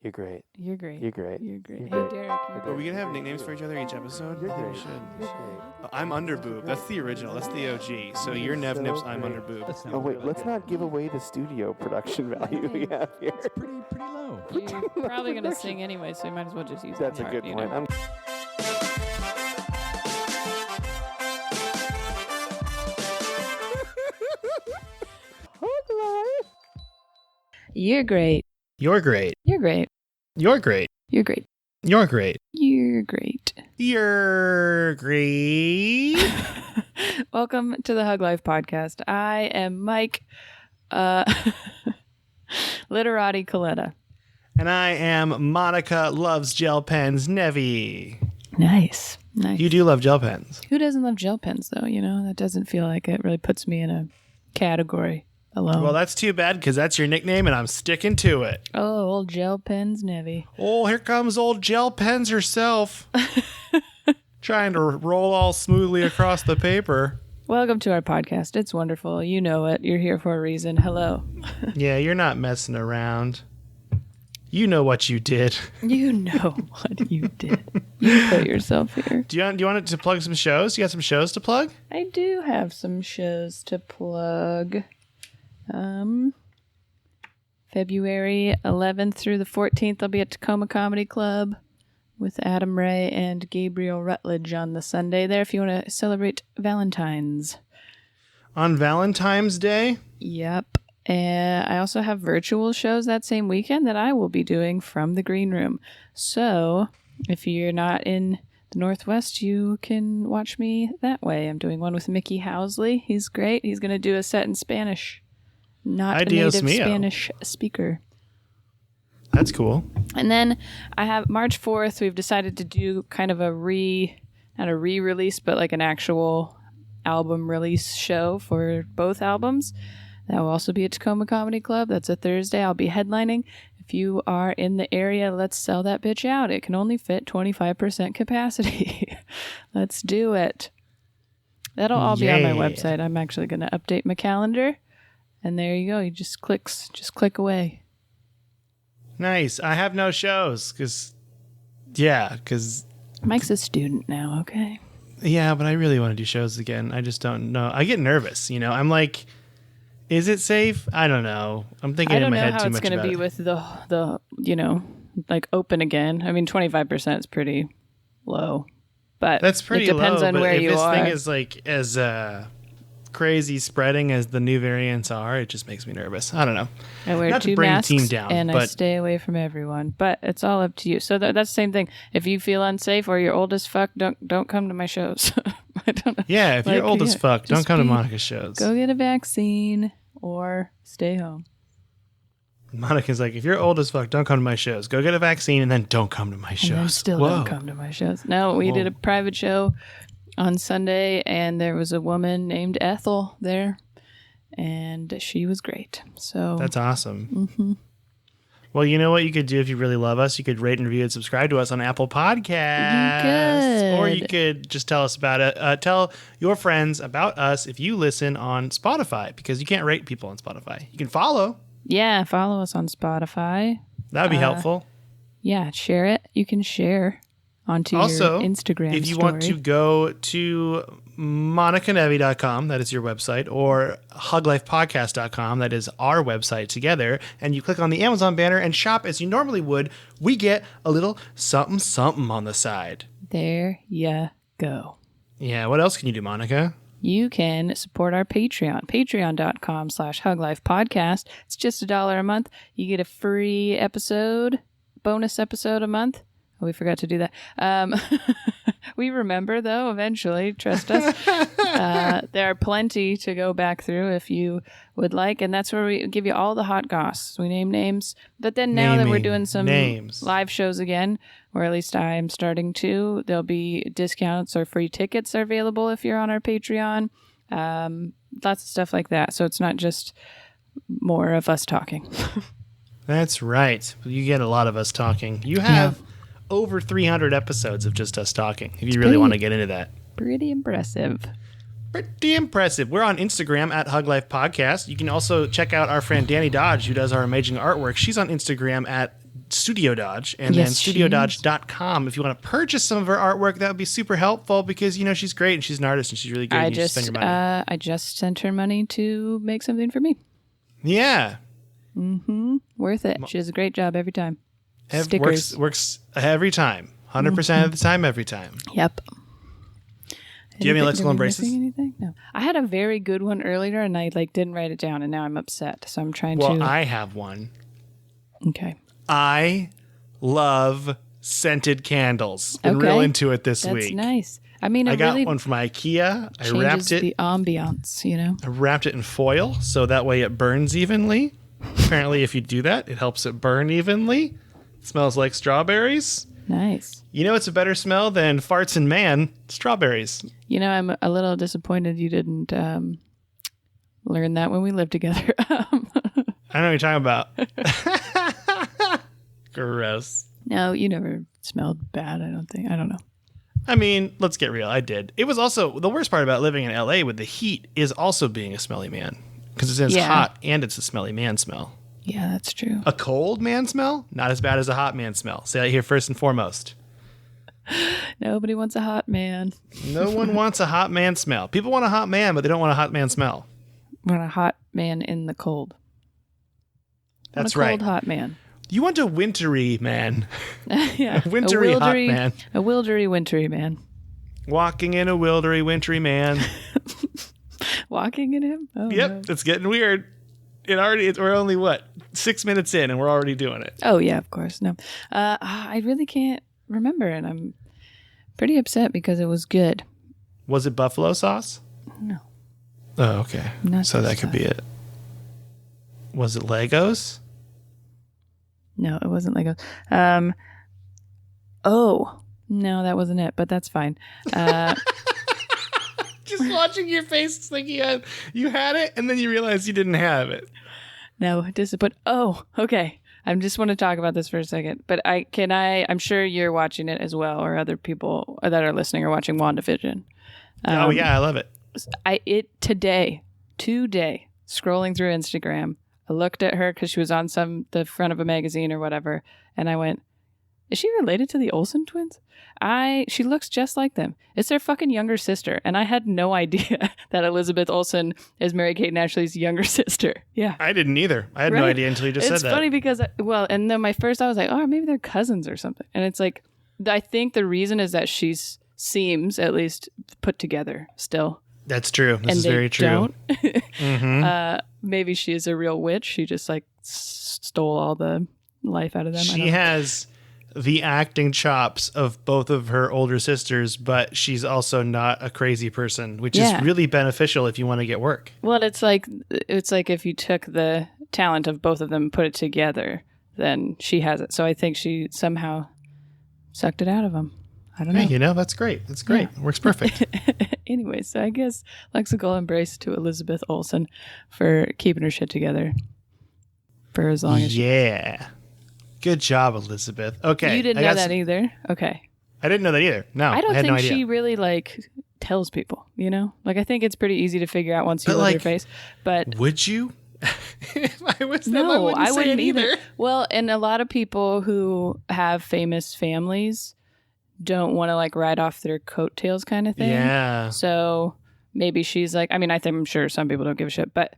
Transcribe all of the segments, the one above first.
You're great. You're great. You're great. You're great. You're Hey, great. Derek. Are we gonna have nicknames for each other each episode? You're I think great. we should. You're great. I'm Underboob. That's the original. That's the OG. So you're Nev Nips. I'm Underboob. Oh wait, let's not give away the studio production value we have here. It's pretty low. You're probably going to sing anyway, so you might as well just use That's that a part, good you point. know? You're great. You're great. You're great. You're great. You're great. You're great. You're great. You're great. Welcome to the Hug Life podcast. I am Mike, Literati Coletta. And I am Monica Loves Gel Pens Nevi. Nice. Nice. You do love gel pens. Who doesn't love gel pens, though? You know, that doesn't feel like it really puts me in a category alone. Well, that's too bad because that's your nickname and I'm sticking to it. Oh, old gel pens, Nevi. Oh, here comes old Gel Pens herself. Trying to roll all smoothly across the paper. Welcome to our podcast. It's wonderful. You know it. You're here for a reason. Hello. Yeah, you're not messing around. You know what you did. You know what you did. You put yourself here. Do you want to plug some shows? You got some shows to plug? I do have some shows to plug. February 11th through the 14th, I'll be at Tacoma Comedy Club with Adam Ray and Gabriel Rutledge on the Sunday there if you want to celebrate Valentine's. On Valentine's Day? Yep. And I also have virtual shows that same weekend that I will be doing from the green room. So if you're not in the Northwest, you can watch me that way. I'm doing one with Mickey Housley. He's great. He's going to do a set in Spanish. Not a Dios native mio. Spanish speaker. That's cool. And then I have March 4th. We've decided to do kind of not a re-release, but like an actual album release show for both albums. That will also be at Tacoma Comedy Club. That's a Thursday. I'll be headlining. If you are in the area, let's sell that bitch out. It can only fit 25% capacity. Let's do it. That'll all be on my website. I'm actually going to update my calendar. And there you go. You just click away. Nice. I have no shows because Mike's a student now, okay? yeah, but I really want to do shows again. I just don't know. I get nervous, you know. I'm like, is it safe? I don't know. I'm thinking in my head too much about it. I don't know how it's going to be with the you know, like open again. I mean, 25% is pretty low. But that's pretty low. It depends on but where if you this are. thing is like as crazy spreading as the new variants are, it just makes me nervous. I don't know. I wear Not to 2 bring the masks team down, and I but stay away from everyone. But it's all up to you. So that's the same thing. If you feel unsafe or you're old as fuck, don't come to my shows. I don't know. yeah, if you're old as fuck, don't just come to Monica's shows. Go get a vaccine or stay home. Monica's like, if you're old as fuck, don't come to my shows. Go get a vaccine and then don't come to my shows. And then still Whoa. don't come to my shows. No, we did a private show on Sunday, and there was a woman named Ethel there, and she was great. So That's awesome. Well, you know what you could do if you really love us? You could rate and review and subscribe to us on Apple Podcasts. Good. Or you could just tell us about it. Tell your friends about us if you listen on Spotify, because you can't rate people on Spotify. You can follow. yeah, follow us on Spotify. That would be helpful. Yeah, share it. You can share onto Also, your Instagram if you story. want to go to monicanevi.com, that is your website, or huglifepodcast.com, that is our website together, and you click on the Amazon banner and shop as you normally would, we get a little something something on the side. There you go. Yeah, what else can you do, Monica? You can support our Patreon, patreon.com/huglifepodcast. It's just $1 a month. You get a free episode, bonus episode a month. Oh, we forgot to do that. We remember, though, eventually. Trust us. There are plenty to go back through if you would like. And that's where we give you all the hot goss. We name names. But then now that we're doing some live shows again, or at least I'm starting to, there'll be discounts or free tickets are available if you're on our Patreon. Lots of stuff like that. So it's not just more of us talking. That's right. You get a lot of us talking. You have over 300 episodes of just us talking, if you really want to get into that. Pretty impressive. Pretty impressive. We're on Instagram at Hug Life Podcast. You can also check out our friend Danny Dodge, who does our amazing artwork. She's on Instagram at Studio Dodge, and Yes, then she studiododge.com. If you want to purchase some of her artwork, that would be super helpful because, she's great and she's an artist and she's really good. And you just spend your money. I just sent her money to make something for me. Yeah. Worth it. She does a great job every time. Stickers. Works every time. 100% of the time, every time. Yep. Do you have any lexical Did we embraces? missing anything? No. I had a very good one earlier and I didn't write it down and now I'm upset. So I'm trying Well, to. I have one. Okay. I love scented candles. Been real into it this That's week. Nice. I mean, I got really one from IKEA. I changes wrapped it. the ambiance, I wrapped it in foil so that way it burns evenly. Apparently, if you do that, it helps it burn evenly. It smells like strawberries. Nice. You know, it's a better smell than farts and man. Strawberries. I'm a little disappointed you didn't learn that when we lived together. I know what you're talking about. Gross. No, you never smelled bad, I don't think. I don't know. I mean, let's get real. I did. It was also the worst part about living in LA with the heat is also being a smelly man because it's hot and it's a smelly man smell. Yeah, that's true. A cold man smell? Not as bad as a hot man smell. Say that here first and foremost. Nobody wants a hot man. No one wants a hot man smell. People want a hot man, but they don't want a hot man smell. Want a hot man in the cold. That's want a right. cold hot man. You want a wintry man. Yeah. A wintry hot man. A wildery wintry man. Walking in a wildery wintry man. Walking in him? Oh, Yep, no. it's getting weird. We're only 6 minutes in and we're already doing it. Oh, yeah, of course. No. I really can't remember, and I'm pretty upset because it was good. Was it buffalo sauce? No. Oh, okay. Not So that this could be it. Was it Legos? No, it wasn't Legos. Oh, no, that wasn't it, but that's fine. Just watching your face thinking you had it and then you realized you didn't have it. No, disappoint. Oh, okay. I just want to talk about this for a second, but I'm sure you're watching it as well, or other people that are listening are watching WandaVision. Oh yeah, I love it. Today, scrolling through Instagram, I looked at her because she was on the front of a magazine or whatever, and I went, is she related to the Olsen twins? She looks just like them. It's their fucking younger sister, and I had no idea that Elizabeth Olsen is Mary-Kate and Ashley's younger sister. Yeah. I didn't either. I had no idea until you just said that. It's funny because, and then my first thought was like, oh, maybe they're cousins or something. And it's like, I think the reason is that she seems at least put together still. That's true. This is very true. Don't. Mm-hmm. Maybe she is a real witch. She just stole all the life out of them. She has the acting chops of both of her older sisters, but she's also not a crazy person, which is really beneficial if you want to get work. Well, it's like if you took the talent of both of them and put it together, then she has it. So I think she somehow sucked it out of them. I don't know. Hey, that's great. That's great. Yeah. It works perfect. Anyway, so I guess lexical embrace to Elizabeth Olsen for keeping her shit together for as long as Good job, Elizabeth. Okay. You didn't know that either? Okay. I didn't know that either. No, I don't had think no idea. she really tells people, I think it's pretty easy to figure out once you look at her face. But would you? If I was them, no, I wouldn't say it either. Well, and a lot of people who have famous families don't want to ride off their coattails kind of thing. Yeah. So maybe she's I'm sure some people don't give a shit, but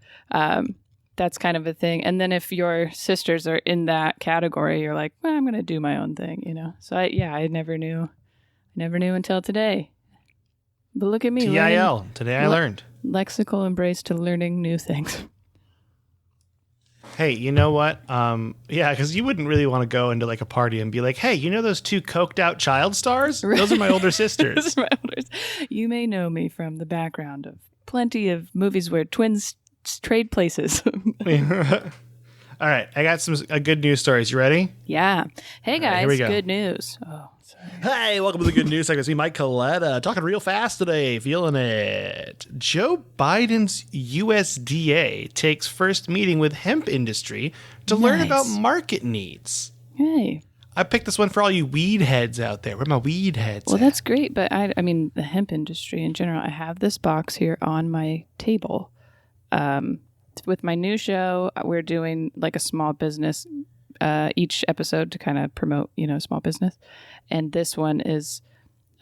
that's kind of a thing. And then if your sisters are in that category, you're like, well, I'm going to do my own thing, So I never knew until today. But look at me. TIL. Today I learned. Lexical embrace to learning new things. Hey, you know what? Because you wouldn't really want to go into a party and be like, hey, those two coked out child stars? Those are my older sisters. Those are my older. You may know me from the background of plenty of movies where twins trade places. All right, I got some good news stories. You ready? Yeah. Hey guys, here we go. Good news. Oh, sorry. Hey, welcome to the good news segment. It's me, Mike Coletta, talking real fast today, feeling it. Joe Biden's USDA takes first meeting with hemp industry to learn about market needs. Hey. I picked this one for all you weed heads out there. Where are my weed heads Well, at? that's great, but I mean, the hemp industry in general, I have this box here on my table. With my new show, we're doing a small business each episode to kind of promote, small business. And this one is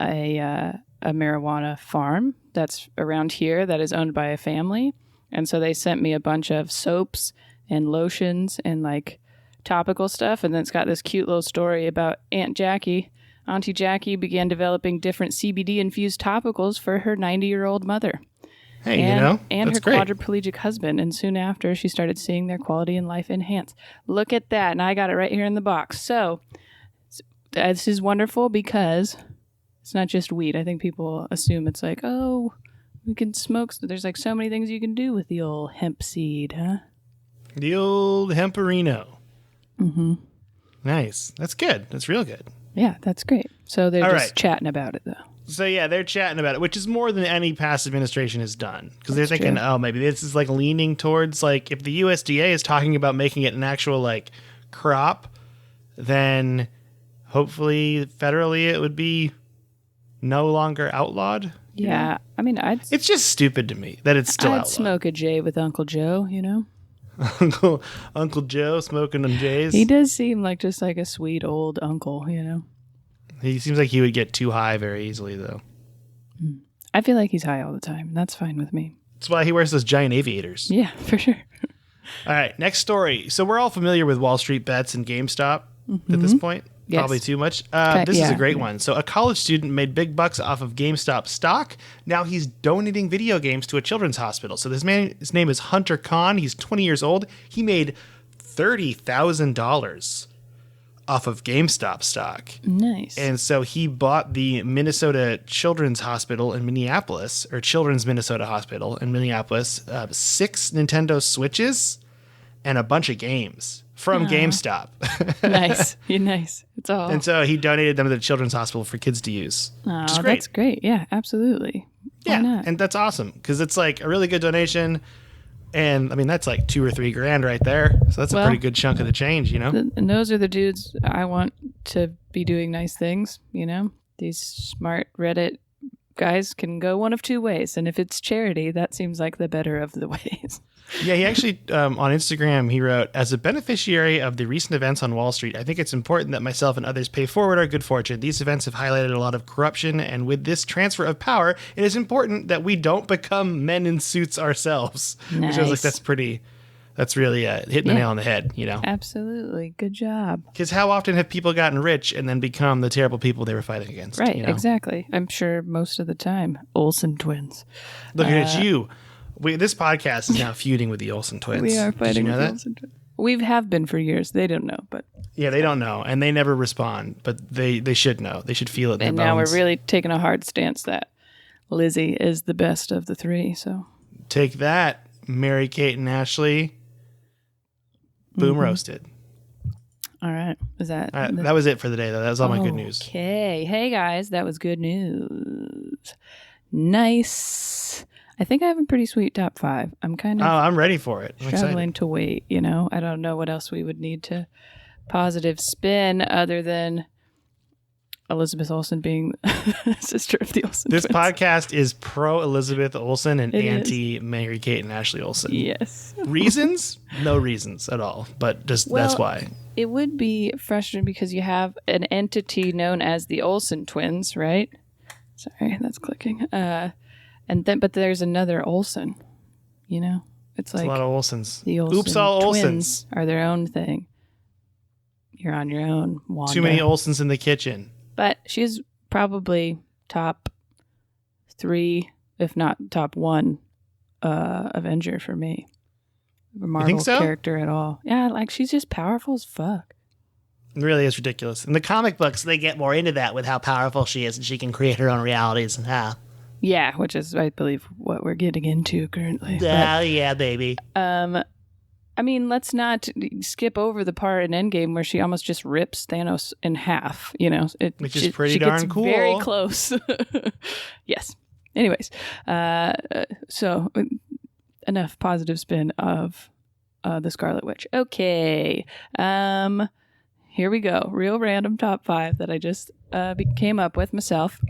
a marijuana farm that's around here that is owned by a family. And so they sent me a bunch of soaps and lotions and like topical stuff. And then it's got this cute little story about Auntie Jackie began developing different CBD infused topicals for her 90-year-old mother. Hey, and that's her great. quadriplegic husband. And soon after, she started seeing their quality in life enhance. Look at that. And I got it right here in the box. So this is wonderful because it's not just weed. I think people assume it's like, oh, we can smoke. There's like so many things you can do with the old hemp seed, huh? The old hemperino. Mm-hmm. Nice. That's good. That's real good. Yeah, that's great. So they're All just right. chatting about it, though. So yeah, they're chatting about it, which is more than any past administration has done. Because they're thinking, true. oh, maybe this is like leaning towards like if the USDA is talking about making it an actual like crop, then hopefully federally it would be no longer outlawed. Yeah, I mean, It's just stupid to me that it's still I'd outlawed. smoke a J with Uncle Joe, Uncle Joe smoking on J's. He does seem like just like a sweet old uncle, He seems like he would get too high very easily, though. I feel like he's high all the time. And that's fine with me. That's why he wears those giant aviators. Yeah, for sure. All right, next story. So we're all familiar with Wall Street Bets and GameStop at this point. Yes. Probably too much. Okay, This is a yeah. great one. So a college student made big bucks off of GameStop stock. Now he's donating video games to a children's hospital. So this man, his name is Hunter Kahn. He's 20 years old. He made $30,000 off of GameStop stock. Nice. And so he bought the Minnesota Children's Hospital in Minneapolis, or Children's Minnesota Hospital in Minneapolis, 6 Nintendo Switches and a bunch of games from GameStop. Nice. You're nice. It's all. And so he donated them to the Children's Hospital for kids to use. Oh, Which is great. that's great. Yeah, absolutely. Why Yeah, not? and that's awesome because it's like a really good donation. And I mean, that's like $2,000 or $3,000 right there. So that's a Well, pretty good chunk of the change, And those are the dudes I want to be doing nice things, These smart Reddit guys can go one of two ways. And if it's charity, that seems like the better of the ways. Yeah, he actually, on Instagram, he wrote, as a beneficiary of the recent events on Wall Street, I think it's important that myself and others pay forward our good fortune. These events have highlighted a lot of corruption, and with this transfer of power, it is important that we don't become men in suits ourselves. Which I was like, Nice. that's really hitting the nail on the head, Absolutely. Good job. Because how often have people gotten rich and then become the terrible people they were fighting against? Right, exactly. I'm sure most of the time. Olsen twins. Looking at you. This podcast is now feuding with the Olsen twins. We are fighting Did you know with that? the Olsen twins. We have been for years. They don't know, but Yeah, they don't know, and they never respond, but they should know. They should feel it in their and now bones. we're really taking a hard stance that Lizzie is the best of the three. So Take that, Mary Kate and Ashley. Boom roasted. all right, is that All right, that was it for the day, though. That was all my good news. Okay, hey guys, that was good news. Nice. I think I have a pretty sweet top 5. I'm kind Oh, of I'm ready for it. I'm struggling excited. to wait. I don't know what else we would need to positive spin other than Elizabeth Olsen being sister of the Olsen This twins. podcast is pro Elizabeth Olsen and It is. anti Mary Kate and Ashley Olsen. Yes. Reasons? No reasons at all, but just that's why. It would be frustrating because you have an entity known as the Olsen twins, right? Sorry, that's clicking. But there's another Olsen. It's It's like a lot of Olsens. the Olsen Oops, all twins Olsens. are their own thing. You're on your own, Wanda. Too many Olsens in the kitchen. But she's probably top 3, if not top 1, Avenger for me. A Marvel think so? character at all. Yeah, like she's just powerful as fuck. It really is ridiculous. In the comic books, they get more into that with how powerful she is and she can create her own realities and how. Yeah, which is, I believe, what we're getting into currently. Yeah, baby. I mean, let's not skip over the part in Endgame where she almost just rips Thanos in half. Which is pretty she darn gets cool. Very close. Yes. Anyways, so enough positive spin of the Scarlet Witch. Okay. Here we go. Real random top 5 that I just came up with myself.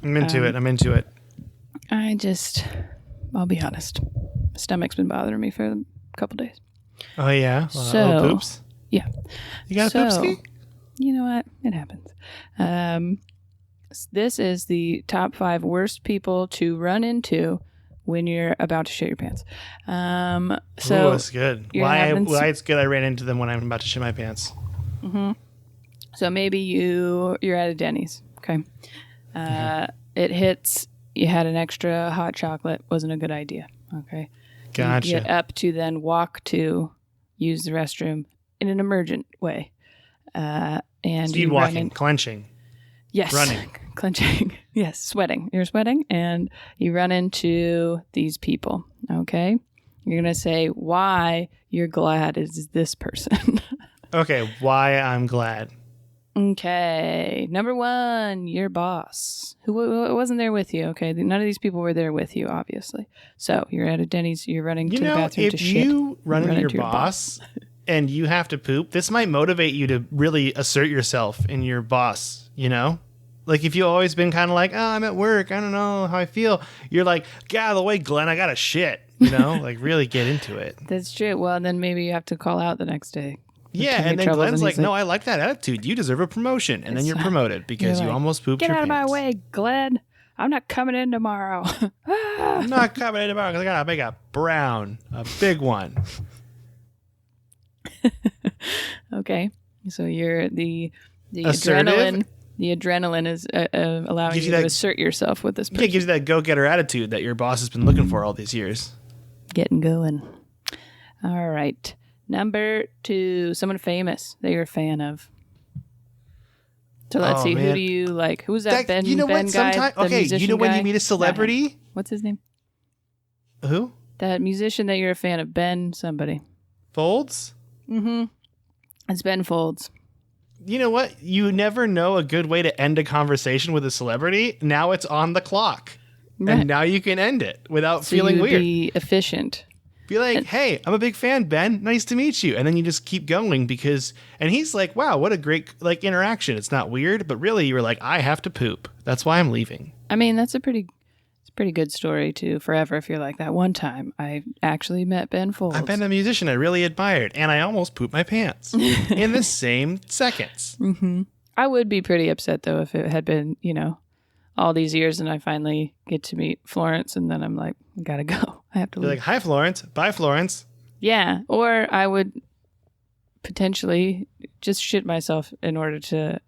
I'm into it. I'll be honest. My stomach's been bothering me for a couple days. Oh, yeah? So, Poops. Yeah. You got a poop ski? You know what? It happens. This is the top 5 worst people to run into when you're about to shit your pants. So Ooh, that's good. Why it's good I ran into them when I'm about to shit my pants. Mm-hmm. So maybe you're at a Denny's. Okay. It hits, you had an extra hot chocolate, wasn't a good idea. Okay. Gotcha. You get up to then walk to use the restroom in an emergent way. And speed walking, clenching. Yes. Running. Clenching. Yes. Sweating. You're sweating and you run into these people. Okay. You're going to say why you're glad is this person. Okay. Why I'm glad. Okay. Number 1, your boss who wasn't there with you. Okay. None of these people were there with you, obviously. So you're at a Denny's. You're running to the bathroom to shit. If you run into your boss and you have to poop, this might motivate you to really assert yourself in your boss, you know? Like if you've always been kind of like, oh, I'm at work, I don't know how I feel. You're like, get out of the way, Glenn, I got to shit, you know? Like really get into it. That's true. Well, then maybe you have to call out the next day. Yeah, and then Glenn's like, no, I like that attitude. You deserve a promotion. And then you're promoted because you almost pooped your pants. Get out of my way, Glenn. I'm not coming in tomorrow. I'm not coming in tomorrow because I got to make a big one. Okay. So you're the assertive. adrenaline. The adrenaline is allowing you to assert yourself with this person. Yeah, it gives you that go-getter attitude that your boss has been looking for all these years. Getting going. All right. Number 2, someone famous that you're a fan of. So let's see. Man. Who do you like? Who's that Ben? You know Ben what? guy? Sometimes, okay, you know when you meet a celebrity? What's his name? Who? That musician that you're a fan of. Ben somebody. Folds? Mm-hmm. It's Ben Folds. You know what? You never know a good way to end a conversation with a celebrity. Now it's on the clock. Right. And now you can end it without feeling weird. Be efficient. Be like, hey, I'm a big fan, Ben. Nice to meet you. And then you just keep going because, and he's like, wow, what a great like interaction. It's not weird, but really you were like, I have to poop. That's why I'm leaving. I mean, that's a pretty good story to forever if you're like that. One time I actually met Ben Folds. I've been a musician I really admired and I almost pooped my pants in the same seconds. Mm-hmm. I would be pretty upset though if it had been, all these years and I finally get to meet Florence and then I'm like, I gotta go. I have to leave. You're like, hi, Florence. Bye, Florence. Yeah. Or I would potentially just shit myself in order to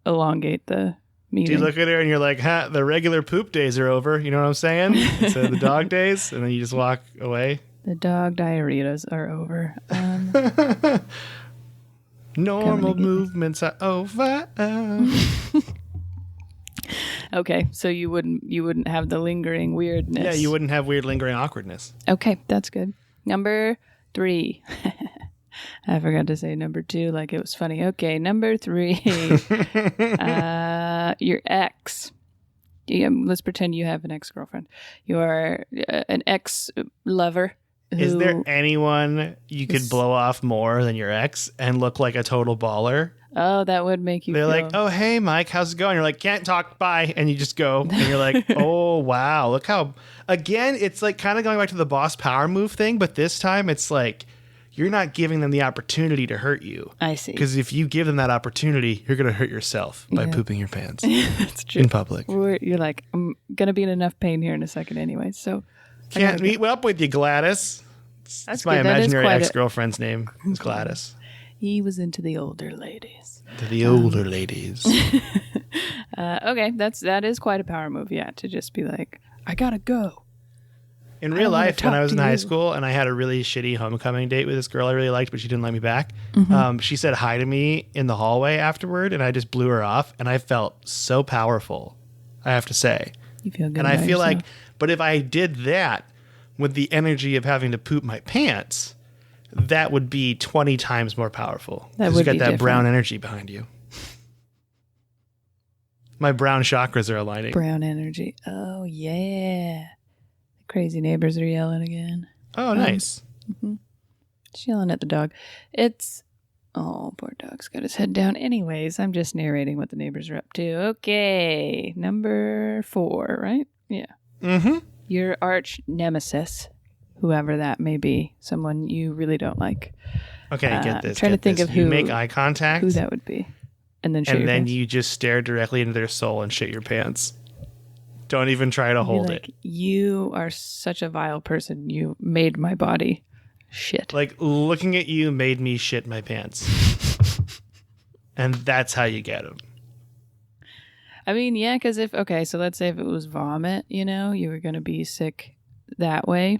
elongate the meeting. Do you look at her and you're like, the regular poop days are over. You know what I'm saying? So the dog days. And then you just walk away. The dog diarrheas are over. Normal movements are over. Okay, so you wouldn't have the lingering weirdness. Yeah, you wouldn't have weird lingering awkwardness. Okay, that's good. Number 3. I forgot to say number 2 like it was funny. Okay, number 3. Your ex. Yeah, let's pretend you have an ex-girlfriend. You're an ex-lover. Is there anyone you could blow off more than your ex and look like a total baller? Oh, that would make you feel... like, oh, hey, Mike, how's it going? You're like, can't talk, bye. And you just go. And you're like, oh, wow. Look how... Again, it's like kind of going back to the boss power move thing, but this time it's like you're not giving them the opportunity to hurt you. I see. Because if you give them that opportunity, you're going to hurt yourself by pooping your pants. That's true. In public. You're like, I'm going to be in enough pain here in a second anyway, so... Can't meet up with you, Gladys. That's my imaginary ex-girlfriend's name is Gladys. He was into the older ladies. The older ladies. Okay, that is quite a power move, yeah, to just be like, I gotta go. In real life, when I was in high school and I had a really shitty homecoming date with this girl I really liked, but she didn't let me back, she said hi to me in the hallway afterward, and I just blew her off, and I felt so powerful, I have to say. You feel good and about I feel yourself. like, but if I did that with the energy of having to poop my pants, that would be 20 times more powerful. That would would got be that different. brown energy behind you. My brown chakras are aligning. Brown energy. Oh, yeah. The crazy neighbors are yelling again. Oh, nice. She's yelling at the dog. Oh, poor dog's got his head down. Anyways, I'm just narrating what the neighbors are up to. Okay. Number 4, right? Yeah. Mm-hmm. Your arch nemesis, whoever that may be, someone you really don't like. Okay, get this. Trying to think of you who make eye contact, who that would be, and then you just stare directly into their soul and shit your pants. Don't even try to hold it. You are such a vile person. You made my body shit. Like looking at you made me shit my pants, and that's how you get them. I mean, yeah, because so let's say if it was vomit, you were going to be sick that way.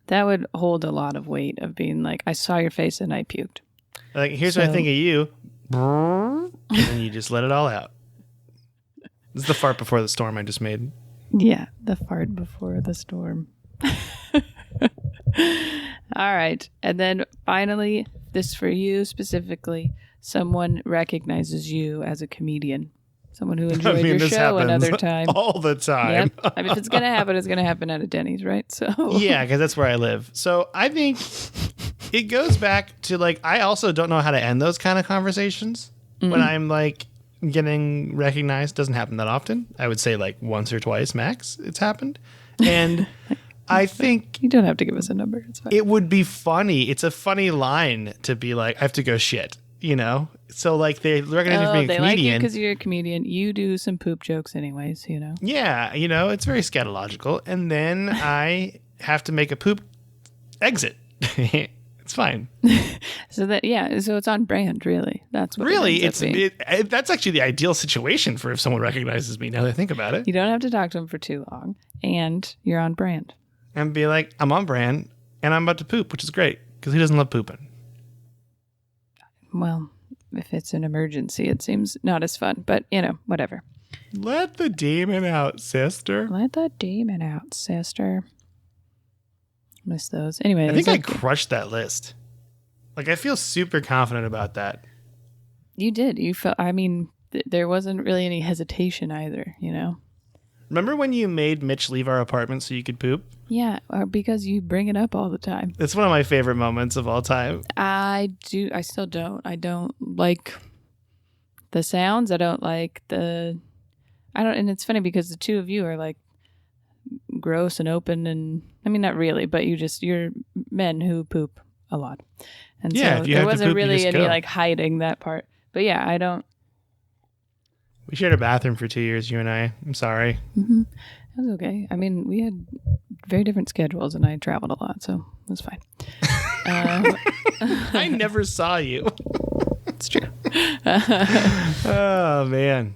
That would hold a lot of weight of being like, I saw your face and I puked. Like, here's what I think of you. And then you just let it all out. This is the fart before the storm I just made. Yeah, the fart before the storm. All right. And then finally, this for you specifically, someone recognizes you as a comedian. Someone who enjoyed your show another time. All the time. Yep. I mean, if it's going to happen, it's going to happen at a Denny's, right? So yeah, because that's where I live. So I think it goes back to like, I also don't know how to end those kind of conversations when I'm like getting recognized. Doesn't happen that often. I would say like once or twice max it's happened. And I think you don't have to give us a number. It's fine. It would be funny. It's a funny line to be like, I have to go shit. So like they recognize me as being a comedian. They like you because you're a comedian. You do some poop jokes anyways, Yeah, it's very scatological. And then I have to make a poop exit. It's fine. So it's on brand, really. That's what really, that's actually the ideal situation for if someone recognizes me, now that I think about it. You don't have to talk to them for too long, and you're on brand. And be like, I'm on brand, and I'm about to poop, which is great, because who doesn't love pooping? Well, if it's an emergency, it seems not as fun, but whatever. Let the demon out, sister. Let the demon out, sister. Miss those. Anyway, I think I crushed that list. Like, I feel super confident about that. You did. You felt, there wasn't really any hesitation either, Remember when you made Mitch leave our apartment so you could poop? Yeah, because you bring it up all the time. It's one of my favorite moments of all time. I still don't. I don't like the sounds. I don't like and it's funny because the two of you are like gross and open and, not really, but you're men who poop a lot. And yeah, so if you there have to wasn't poop, you really just any go. like hiding that part. But yeah, I don't. We shared a bathroom for 2 years, you and I. I'm sorry. Mm-hmm. That was okay. We had very different schedules and I traveled a lot, so it was fine. I never saw you. It's true. Oh, man.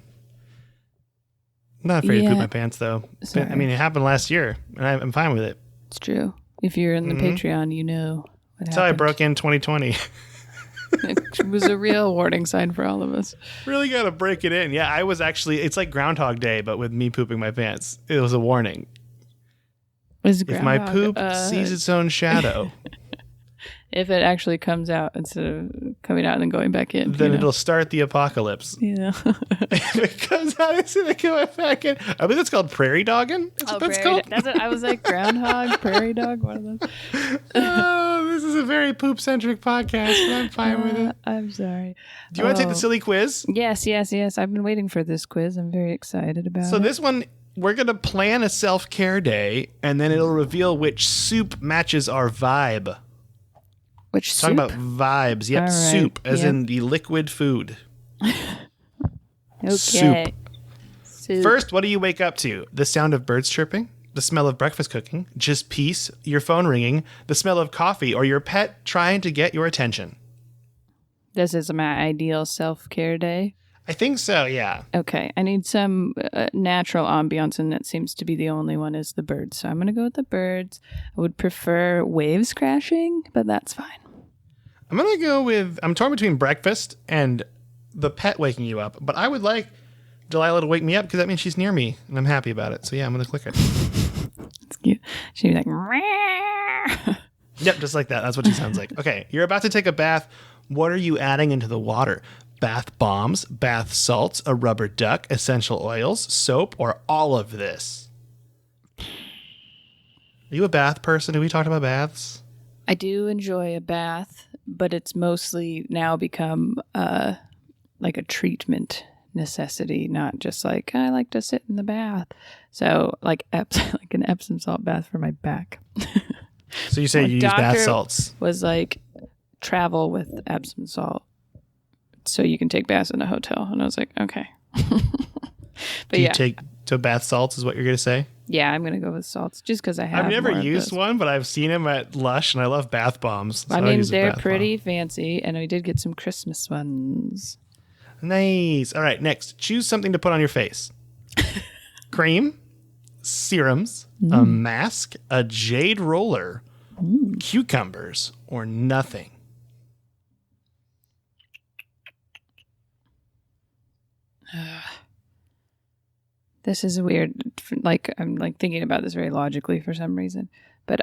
I'm not afraid to poop my pants, though. Sorry. It happened last year, and I'm fine with it. It's true. If you're in the Patreon, you know what That's how I broke in 2020. It was a real warning sign for all of us. Really got to break it in. Yeah, it's like Groundhog Day, but with me pooping my pants. It was a warning. If my poop sees its own shadow. If it actually comes out instead of coming out and then going back in. Then it'll start the apocalypse. Yeah. If it comes out instead of going back in. I believe it's called prairie dogging. That's what that's called. That's what I was like, groundhog, prairie dog, one of those. Oh, this is a very poop-centric podcast, but I'm fine with it. I'm sorry. Do you want to take the silly quiz? Yes. I've been waiting for this quiz. I'm very excited about it. So this one, we're going to plan a self-care day, and then it'll reveal which soup matches our vibe. Which soup? Talking about vibes. Yep, right. Soup, as in the liquid food. Okay. Soup. First, what do you wake up to? The sound of birds chirping, the smell of breakfast cooking, just peace, your phone ringing, the smell of coffee, or your pet trying to get your attention. This is my ideal self-care day. I think so, yeah. Okay, I need some natural ambiance, and that seems to be the only one is the birds. So I'm going to go with the birds. I would prefer waves crashing, but that's fine. I'm going to go with, I'm torn between breakfast and the pet waking you up, but I would like Delilah to wake me up because that means she's near me, and I'm happy about it. So yeah, I'm going to click it. It's cute. She'd be like, Meow. Yep, just like that. That's what she sounds like. Okay, you're about to take a bath. What are you adding into the water? Bath bombs, bath salts, a rubber duck, essential oils, soap, or all of this? Are you a bath person? Have we talked about baths? I do enjoy a bath, but it's mostly now become like a treatment necessity, not just like, I like to sit in the bath. So like an Epsom salt bath for my back. So you say you use bath salts. Was like, travel with Epsom salt so you can take baths in a hotel. And I was like, okay. Do you take bath salts is what you're going to say? Yeah, I'm going to go with salts just because I have I've never more of used those. one, but I've seen them at Lush, and I love bath bombs. So I I'll mean, use a they're bath pretty bomb. fancy, and we did get some Christmas ones. Nice. All right, next. Choose something to put on your face. Cream, serums, a mask, a jade roller, cucumbers, or nothing. This is weird. Like, I'm like thinking about this very logically for some reason. But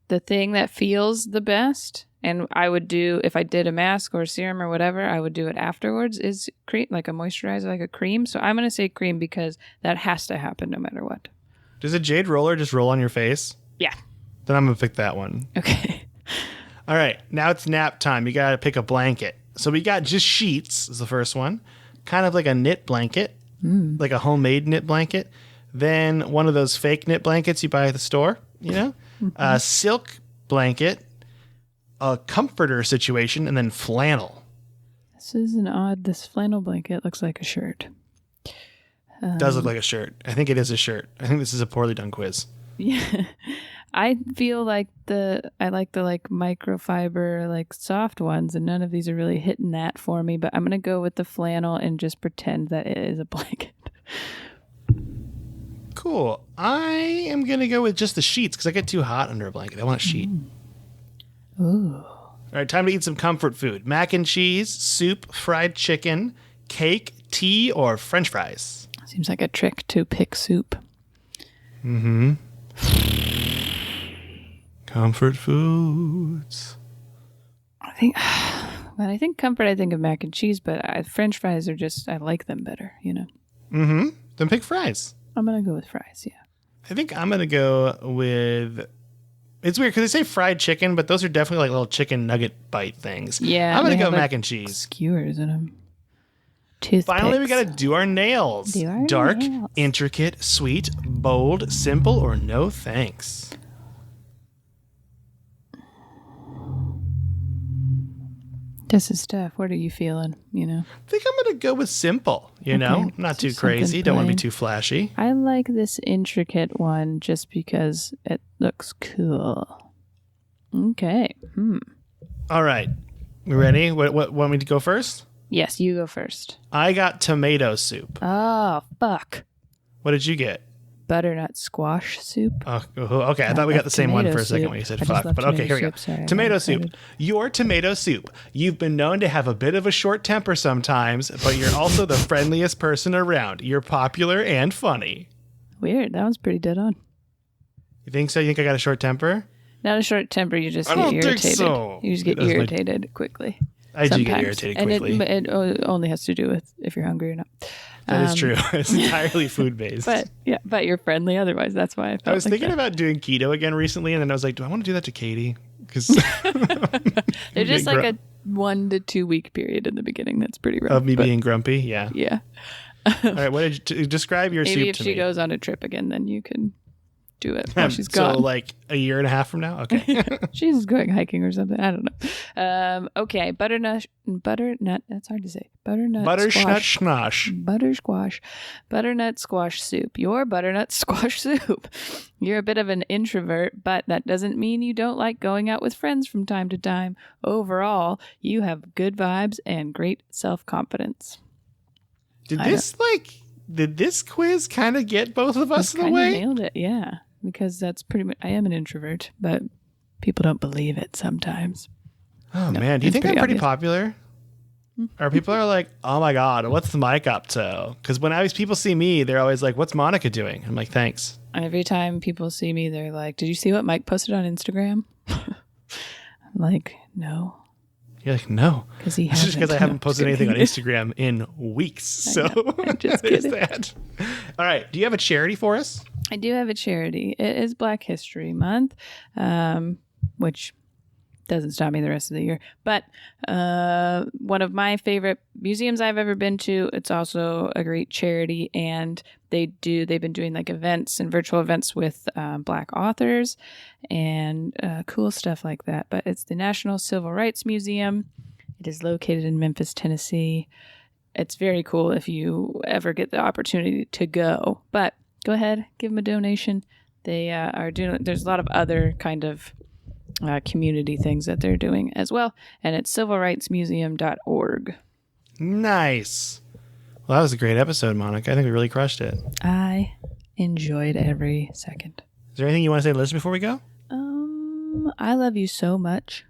the thing that feels the best, and I would do, if I did a mask or a serum or whatever, I would do it afterwards, is cream, like a moisturizer, like a cream. So I'm going to say cream because that has to happen no matter what. Does a jade roller just roll on your face? Yeah. Then I'm going to pick that one. Okay. All right, now it's nap time. You got to pick a blanket. So we got just sheets is the first one. Kind of like a knit blanket, like a homemade knit blanket. Then one of those fake knit blankets you buy at the store, you know? A silk blanket, a comforter situation, and then flannel. This flannel blanket looks like a shirt. Does look like a shirt. I think it is a shirt. I think this is a poorly done quiz. Yeah. I feel like I like the like microfiber, like soft ones, and none of these are really hitting that for me, but I'm going to go with the flannel and just pretend that it is a blanket. Cool. I am going to go with just the sheets because I get too hot under a blanket. I want a sheet. Ooh. All right, time to eat some comfort food. Mac and cheese, soup, fried chicken, cake, tea, or French fries. Seems like a trick to pick soup. Mm-hmm. Comfort foods. I think comfort, I think of mac and cheese, but French fries are just, I like them better, you know? Mm-hmm. Then pick fries. I'm going to go with fries, yeah. I think I'm going to go with... It's weird because they say fried chicken, but those are definitely like little chicken nugget bite things. Yeah. I'm going to go have, mac and cheese. Skewers in them. Toothpicks. Finally, we got to do our nails. Dark, intricate, sweet, bold, simple, or no thanks. This is tough. What are you feeling, you know? I think I'm going to go with simple, you know? Not too crazy. Don't want to be too flashy. I like this intricate one just because it looks cool. Okay. All right. We ready? What want me to go first? Yes, you go first. I got tomato soup. Oh, fuck. What did you get? Butternut squash soup. Oh, okay. I thought we got the same one for a second when you said fuck. But okay, here we go. Tomato soup. Your tomato soup. You've been known to have a bit of a short temper sometimes, but you're also the friendliest person around. You're popular and funny. Weird. That one's pretty dead on. You think so? You think I got a short temper? Not a short temper. You just I get don't irritated. think so. You just get irritated quickly. I do get irritated quickly. And it only has to do with if you're hungry or not. That is true. It's entirely food based. But you're friendly otherwise. That's why I was thinking about doing keto again recently, and then I was like, do I want to do that to Katie? Because there's just like a 1 to 2 week period in the beginning that's pretty rough. Of me being grumpy, yeah. Yeah. All right, what did you describe your soup to me? Maybe if she goes on a trip again, then you can do it while she's gone. So like a year and a half from now? Okay. She's going hiking or something. I don't know. Okay. Butternut. That's hard to say. Butternut squash soup. Your butternut squash soup. You're a bit of an introvert, but that doesn't mean you don't like going out with friends from time to time. Overall, you have good vibes and great self-confidence. Did this quiz kind of get both of us in the way? Nailed it, yeah. Because that's pretty much, I am an introvert, but people don't believe it sometimes. Oh, man. Do you think I'm pretty popular? Or people are like, oh my God, what's Mike up to? Because when people see me, they're always like, what's Monica doing? I'm like, thanks. Every time people see me, they're like, did you see what Mike posted on Instagram? I'm like, no. You're like, no. It's just because I haven't posted anything on Instagram in weeks. So just is that. All right. Do you have a charity for us? I do have a charity. It is Black History Month, which doesn't stop me the rest of the year. But one of my favorite museums I've ever been to, it's also a great charity, and they've been doing like events and virtual events with Black authors and cool stuff like that. But it's the National Civil Rights Museum. It is located in Memphis, Tennessee. It's very cool if you ever get the opportunity to go. But go ahead, give them a donation. They are doing, there's a lot of other kind of community things that they're doing as well. And it's civilrightsmuseum.org. Nice. Well, that was a great episode, Monica. I think we really crushed it. I enjoyed every second. Is there anything you want to say to the listeners before we go? I love you so much.